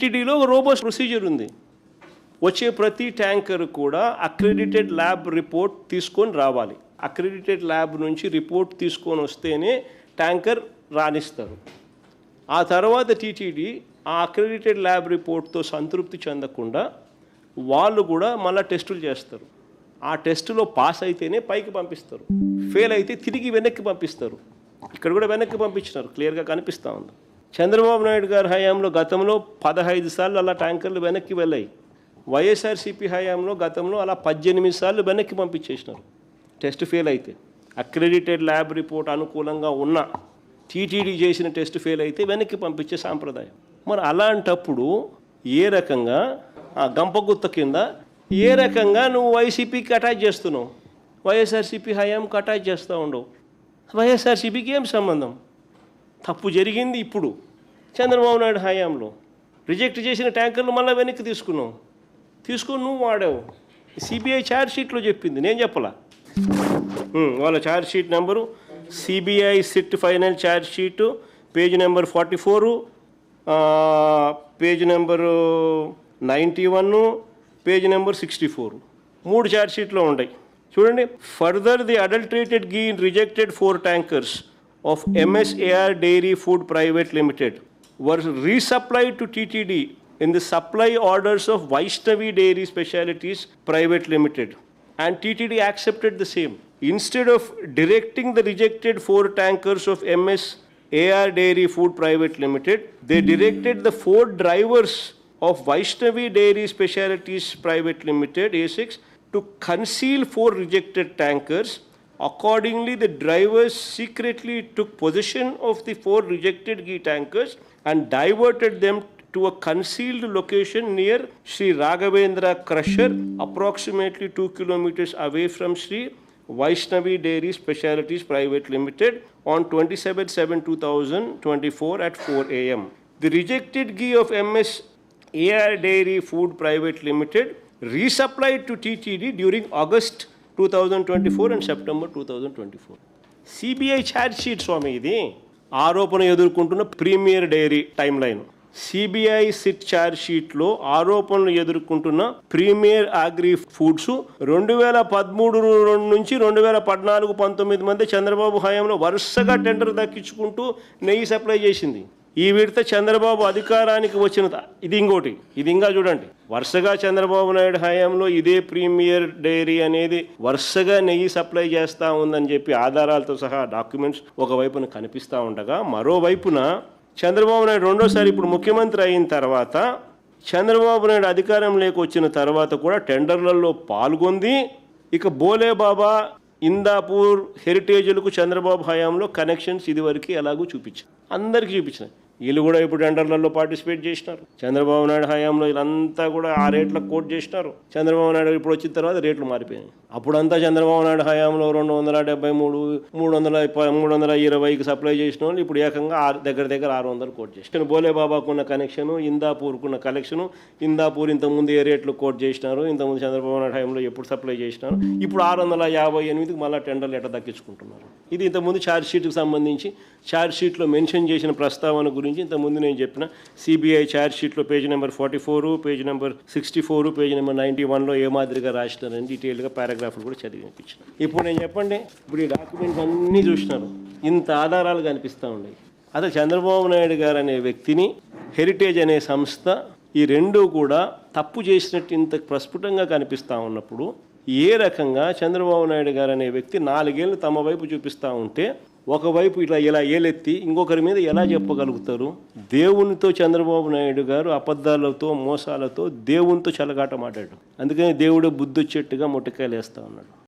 టీటీడీలో robust procedure ఉంది. వచ్చే ప్రతి ట్యాంకర్ కూడా అక్రెడిటెడ్ ల్యాబ్ రిపోర్ట్ తీసుకొని రావాలి. అక్రెడిటెడ్ ల్యాబ్ నుంచి రిపోర్ట్ తీసుకొని వస్తేనే ట్యాంకర్ రాణిస్తారు. ఆ తర్వాత టీటీడీ ఆ అక్రెడిటెడ్ ల్యాబ్ రిపోర్ట్తో సంతృప్తి చెందకుండా వాళ్ళు కూడా మళ్ళీ టెస్టులు చేస్తారు. ఆ టెస్టులో పాస్ అయితేనే పైకి పంపిస్తారు, ఫెయిల్ అయితే తిరిగి వెనక్కి పంపిస్తారు. ఇక్కడ కూడా వెనక్కి పంపించినారు, క్లియర్గా కనిపిస్తూ ఉంది. చంద్రబాబు నాయుడు గారి హయాంలో గతంలో 15 సార్లు అలా ట్యాంకర్లు వెనక్కి వెళ్ళాయి. వైఎస్ఆర్సీపీ హయాంలో గతంలో అలా 18 సార్లు వెనక్కి పంపించేసినారు టెస్ట్ ఫెయిల్ అయితే. అక్రెడిటెడ్ ల్యాబ్ రిపోర్ట్ అనుకూలంగా ఉన్న టీటీడీ చేసిన టెస్ట్ ఫెయిల్ అయితే వెనక్కి పంపించే సాంప్రదాయం. మరి అలాంటప్పుడు ఏ రకంగా ఆ గంపగుత్త కింద ఏ రకంగా నువ్వు వైసీపీకి అటాచ్ చేస్తున్నావు, వైఎస్ఆర్సీపీ హయాంకి అటాచ్ చేస్తూ ఉండవు? వైఎస్ఆర్సీపీకి ఏం సంబంధం? తప్పు జరిగింది ఇప్పుడు చంద్రబాబు నాయుడు హయాంలో. రిజెక్ట్ చేసిన ట్యాంకర్లు మళ్ళీ వెనక్కి తీసుకొని నువ్వు వాడావు. సిబిఐ ఛార్జ్ షీట్లో చెప్పింది, నేను చెప్పలా. వాళ్ళ charge sheet number CBI SIT final charge sheet page number 44, page number 91, page number 64, 3 charge షీట్లో ఉన్నాయి. చూడండి. Further the adulterated ghee rejected 4 tankers of MSAR dairy food private limited were resupplied to TTD in the supply orders of Vaishnavi Dairy Specialities Private Limited, and TTD accepted the same. Instead of directing the rejected 4 tankers of MSAR Dairy Food Private Limited, they directed the 4 drivers of Vaishnavi Dairy Specialities Private Limited A6 to conceal 4 rejected tankers. Accordingly, the drivers secretly took possession of the 4 rejected ghee tankers and diverted them to a concealed location near Sri Raghavendra Crusher, approximately 2 kilometers away from Sri Vaishnavi Dairy Specialities Private Limited on 27/7/2024 at 4 a.m. The rejected ghee of MSAR Dairy Food Private Limited resupplied to TTD during August 2024 and September 2024. CBI charge sheet Swami ఇది. ఆరోపణ ఎదుర్కొంటున్న premier dairy timeline. CBI SIT charge షీట్లో ఆరోపణలు ఎదుర్కొంటున్న premier agri foods 2013 నుంచి 2014-19 మధ్య చంద్రబాబు హయాంలో వరుసగా టెండర్ దక్కించుకుంటూ నెయ్యి సప్లై చేసింది. ఈ విడత చంద్రబాబు అధికారానికి వచ్చిన ఇది ఇంకోటి. ఇది ఇంకా చూడండి, వరుసగా చంద్రబాబు నాయుడు హయాంలో ఇదే ప్రీమియర్ డైరీ అనేది వరుసగా నెయ్యి సప్లై చేస్తూ ఉందని చెప్పి ఆధారాలతో సహా డాక్యుమెంట్స్ ఒకవైపున కనిపిస్తూ ఉండగా, మరోవైపున చంద్రబాబు నాయుడు రెండోసారి ఇప్పుడు ముఖ్యమంత్రి అయిన తర్వాత చంద్రబాబు నాయుడు అధికారంలోకి వచ్చిన తర్వాత కూడా టెండర్లలో పాల్గొంది. ఇక బోలేబాబా, ఇందాపూర్ హెరిటేజ్లకు చంద్రబాబు హయాంలో కనెక్షన్స్ ఇదివరకు ఎలాగో చూపించారు, అందరికీ చూపించినారు. వీళ్ళు కూడా ఇప్పుడు టెండర్లలో పార్టిసిపేట్ చేసినారు. చంద్రబాబు నాయుడు హయాంలో వీళ్ళంతా కూడా ఆ రేట్లకు కోట్ చేసినారు. చంద్రబాబు నాయుడు ఇప్పుడు వచ్చిన తర్వాత రేట్లు మారిపోయాయి. అప్పుడంతా చంద్రబాబు నాయుడు హయాంలో 273, 320కి సప్లై చేసిన వాళ్ళు ఇప్పుడు ఏకంగా దగ్గర 600 కోట్ చేసినారు. బోలేబాబాకున్న కనెక్షను, ఇందాపూర్కున్న కనెక్షను, ఇందాపూర్ ఇంతకుముందు ఏ రేట్లు కోట్ చేసినారు, ఇంతకుముందు చంద్రబాబు నాయుడు హయాంలో ఎప్పుడు సప్లై చేసినారు, ఇప్పుడు 658కి మళ్ళీ టెండర్లు ఎట్లా దక్కించుకుంటున్నారు. ఇది ఇంతకుముందు ఛార్జ్ షీట్కి సంబంధించి ఛార్జ్ షీట్లో మెన్షన్ చేసిన ప్రస్తావన గురించి ఇంతకుముందు నేను చెప్పిన సిబిఐ ఛార్జ్ షీట్లో page number 44, page number 64, page number 91లో ఏ మాదిరిగా రాసినారని డీటెయిల్గా పారాగ్రాఫ్లు కూడా చదివి వినిపించిన. ఇప్పుడు నేను చెప్పండి, ఇప్పుడు ఈ డాక్యుమెంట్స్ అన్నీ చూసినారు, ఇంత ఆధారాలు కనిపిస్తూ ఉన్నాయి. అసలు చంద్రబాబు నాయుడు గారు అనే వ్యక్తిని, హెరిటేజ్ అనే సంస్థ, ఈ రెండూ కూడా తప్పు చేసినట్టు ఇంత ప్రస్ఫుటంగా కనిపిస్తూ ఉన్నప్పుడు ఏ రకంగా చంద్రబాబు నాయుడు గారు అనే వ్యక్తి 4 ఏళ్ళు తమ వైపు చూపిస్తూ ఉంటే ఒకవైపు ఇలా ఏలెత్తి ఇంకొకరి మీద ఎలా చెప్పగలుగుతారు? దేవునితో చంద్రబాబు నాయుడు గారు అబద్ధాలతో, మోసాలతో దేవునితో చెలగాట మాట్లాడు. అందుకని దేవుడు బుద్ధి వచ్చేట్టుగా మొట్టకాయలు వేస్తూ ఉన్నాడు.